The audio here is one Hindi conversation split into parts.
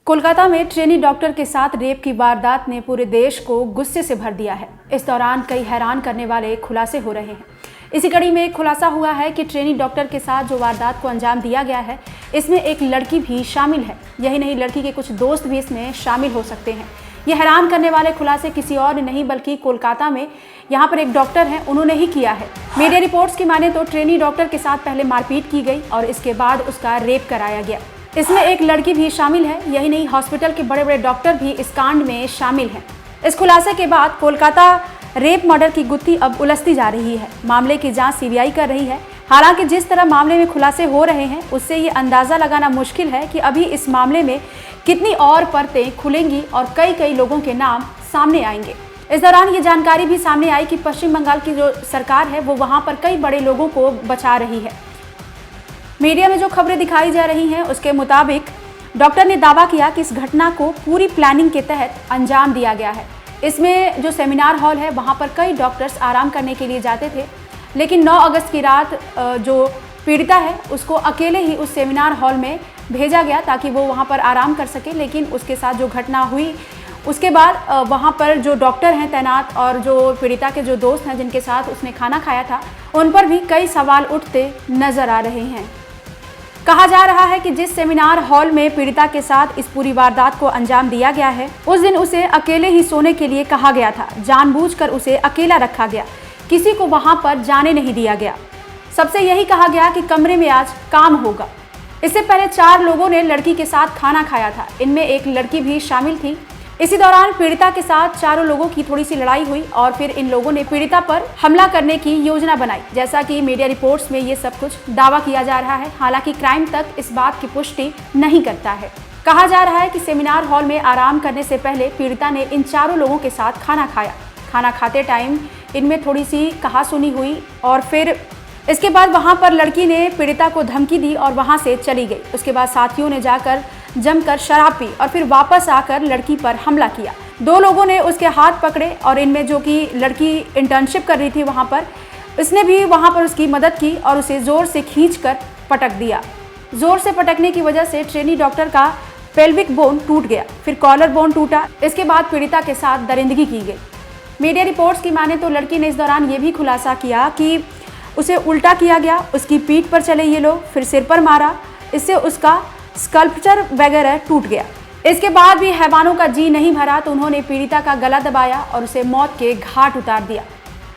कोलकाता में ट्रेनी डॉक्टर के साथ रेप की वारदात ने पूरे देश को गुस्से से भर दिया है। इस दौरान कई हैरान करने वाले खुलासे हो रहे हैं। इसी कड़ी में एक खुलासा हुआ है कि ट्रेनी डॉक्टर के साथ जो वारदात को अंजाम दिया गया है, इसमें एक लड़की भी शामिल है। यही नहीं, लड़की के कुछ दोस्त भी इसमें शामिल हो सकते हैं। ये हैरान करने वाले खुलासे किसी और ने नहीं बल्कि कोलकाता में यहाँ पर एक डॉक्टर हैं, उन्होंने ही किया है। मीडिया रिपोर्ट्स की माने तो ट्रेनी डॉक्टर के साथ पहले मारपीट की गई और इसके बाद उसका रेप कराया गया। इसमें एक लड़की भी शामिल है। यही नहीं, हॉस्पिटल के बड़े बड़े डॉक्टर भी इस कांड में शामिल हैं। इस खुलासे के बाद कोलकाता रेप मर्डर की गुत्थी अब उलझती जा रही है। मामले की जांच सीबीआई कर रही है। हालांकि जिस तरह मामले में खुलासे हो रहे हैं, उससे ये अंदाजा लगाना मुश्किल है कि अभी इस मामले में कितनी और परतें खुलेंगी और कई लोगों के नाम सामने आएंगे। इस दौरान ये जानकारी भी सामने आई कि पश्चिम बंगाल की जो सरकार है वो वहाँ पर कई बड़े लोगों को बचा रही है। मीडिया में जो खबरें दिखाई जा रही हैं उसके मुताबिक डॉक्टर ने दावा किया कि इस घटना को पूरी प्लानिंग के तहत अंजाम दिया गया है। इसमें जो सेमिनार हॉल है वहाँ पर कई डॉक्टर्स आराम करने के लिए जाते थे, लेकिन 9 अगस्त की रात जो पीड़िता है उसको अकेले ही उस सेमिनार हॉल में भेजा गया ताकि वो वहाँ पर आराम कर सके। लेकिन उसके साथ जो घटना हुई उसके बाद वहाँ पर जो डॉक्टर हैं तैनात और जो पीड़िता के जो दोस्त हैं जिनके साथ उसने खाना खाया था, उन पर भी कई सवाल उठते नजर आ रहे हैं। कहा जा रहा है कि जिस सेमिनार हॉल में पीड़िता के साथ इस पूरी वारदात को अंजाम दिया गया है, उस दिन उसे अकेले ही सोने के लिए कहा गया था। जानबूझकर उसे अकेला रखा गया, किसी को वहां पर जाने नहीं दिया गया। सबसे यही कहा गया कि कमरे में आज काम होगा। इससे पहले 4 लोगों ने लड़की के साथ खाना खाया था, इनमें एक लड़की भी शामिल थी। इसी दौरान पीड़िता के साथ 4 लोगों की थोड़ी सी लड़ाई हुई और फिर इन लोगों ने पीड़िता पर हमला करने की योजना बनाई, जैसा कि मीडिया रिपोर्ट्स में ये सब कुछ दावा किया जा रहा है। हालांकि क्राइम तक इस बात की पुष्टि नहीं करता है। कहा जा रहा है कि सेमिनार हॉल में आराम करने से पहले पीड़िता ने इन 4 लोगों के साथ खाना खाया। खाना खाते टाइम इनमें थोड़ी सी कहासुनी हुई और फिर इसके बाद वहाँ पर लड़की ने पीड़िता को धमकी दी और वहाँ से चली गई। उसके बाद साथियों ने जाकर जमकर शराब पी और फिर वापस आकर लड़की पर हमला किया। 2 लोगों ने उसके हाथ पकड़े और इनमें जो कि लड़की इंटर्नशिप कर रही थी वहाँ पर, इसने भी वहाँ पर उसकी मदद की और उसे ज़ोर से खींचकर पटक दिया। ज़ोर से पटकने की वजह से ट्रेनी डॉक्टर का पेल्विक बोन टूट गया, फिर कॉलर बोन टूटा। इसके बाद पीड़िता के साथ दरिंदगी की गई। मीडिया रिपोर्ट्स की माने तो लड़की ने इस दौरान ये भी खुलासा किया कि उसे उल्टा किया गया, उसकी पीठ पर चले ये लोग, फिर सिर पर मारा, इससे उसका स्कल्पचर वगैरह टूट गया। इसके बाद भी हैवानों का जी नहीं भरा तो उन्होंने पीड़िता का गला दबाया और उसे मौत के घाट उतार दिया।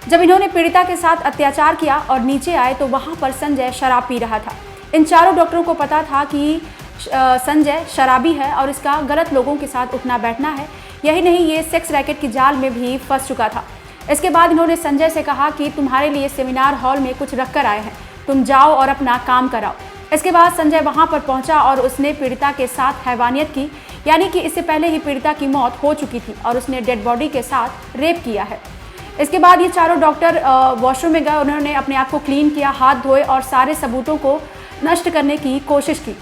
जब इन्होंने पीड़िता के साथ अत्याचार किया और नीचे आए तो वहां पर संजय शराब पी रहा था। इन 4 डॉक्टरों को पता था कि संजय शराबी है और इसका गलत लोगों के साथ उठना बैठना है। यही नहीं, ये सेक्स रैकेट की जाल में भी फंस चुका था। इसके बाद इन्होंने संजय से कहा कि तुम्हारे लिए सेमिनार हॉल में कुछ रख कर आए हैं, तुम जाओ और अपना काम कराओ। इसके बाद संजय वहां पर पहुंचा और उसने पीड़िता के साथ हैवानियत की, यानी कि इससे पहले ही पीड़िता की मौत हो चुकी थी और उसने डेड बॉडी के साथ रेप किया है। इसके बाद ये 4 डॉक्टर वॉशरूम में गए, उन्होंने अपने आप को क्लीन किया, हाथ धोए और सारे सबूतों को नष्ट करने की कोशिश की,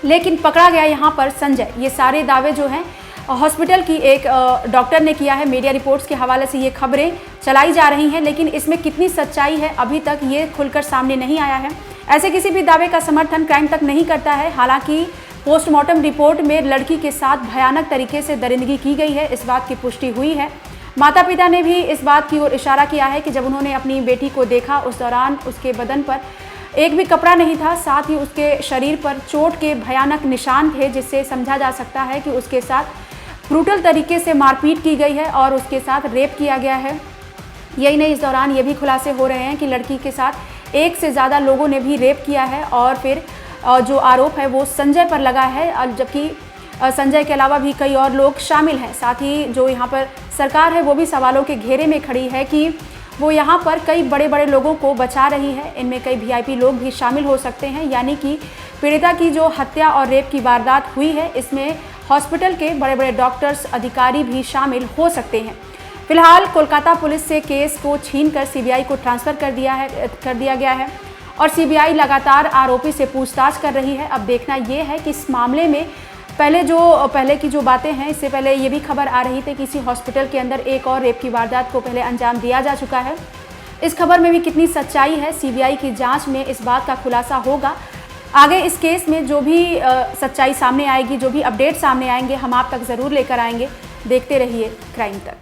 लेकिन पकड़ा गया यहाँ पर संजय। ये सारे दावे जो हैं हॉस्पिटल की एक डॉक्टर ने किया है। मीडिया रिपोर्ट्स के हवाले से ये खबरें चलाई जा रही हैं, लेकिन इसमें कितनी सच्चाई है अभी तक ये खुलकर सामने नहीं आया है। ऐसे किसी भी दावे का समर्थन क्राइम तक नहीं करता है। हालांकि पोस्टमार्टम रिपोर्ट में लड़की के साथ भयानक तरीके से दरिंदगी की गई है, इस बात की पुष्टि हुई है। माता पिता ने भी इस बात की ओर इशारा किया है कि जब उन्होंने अपनी बेटी को देखा उस दौरान उसके बदन पर एक भी कपड़ा नहीं था, साथ ही उसके शरीर पर चोट के भयानक निशान थे, जिससे समझा जा सकता है कि उसके साथ ब्रूटल तरीके से मारपीट की गई है और उसके साथ रेप किया गया है। यही नहीं, इस दौरान ये भी खुलासे हो रहे हैं कि लड़की के साथ 1 से ज़्यादा लोगों ने भी रेप किया है और फिर जो आरोप है वो संजय पर लगा है, जबकि संजय के अलावा भी कई और लोग शामिल हैं। साथ ही जो यहाँ पर सरकार है वो भी सवालों के घेरे में खड़ी है कि वो यहाँ पर कई बड़े बड़े लोगों को बचा रही है। इनमें कई VIP लोग भी शामिल हो सकते हैं, यानी कि पीड़िता की जो हत्या और रेप की वारदात हुई है इसमें हॉस्पिटल के बड़े बड़े डॉक्टर्स, अधिकारी भी शामिल हो सकते हैं। फिलहाल कोलकाता पुलिस से केस को छीनकर सीबीआई को ट्रांसफ़र कर दिया गया है और सीबीआई लगातार आरोपी से पूछताछ कर रही है। अब देखना ये है कि इस मामले में पहले की जो बातें हैं, इससे पहले ये भी खबर आ रही थी कि किसी हॉस्पिटल के अंदर एक और रेप की वारदात को पहले अंजाम दिया जा चुका है। इस खबर में भी कितनी सच्चाई है, सीबीआई की जाँच में इस बात का खुलासा होगा। आगे इस केस में जो भी सच्चाई सामने आएगी, जो भी अपडेट सामने आएंगे, हम आप तक ज़रूर लेकर आएंगे। देखते रहिए क्राइम तक।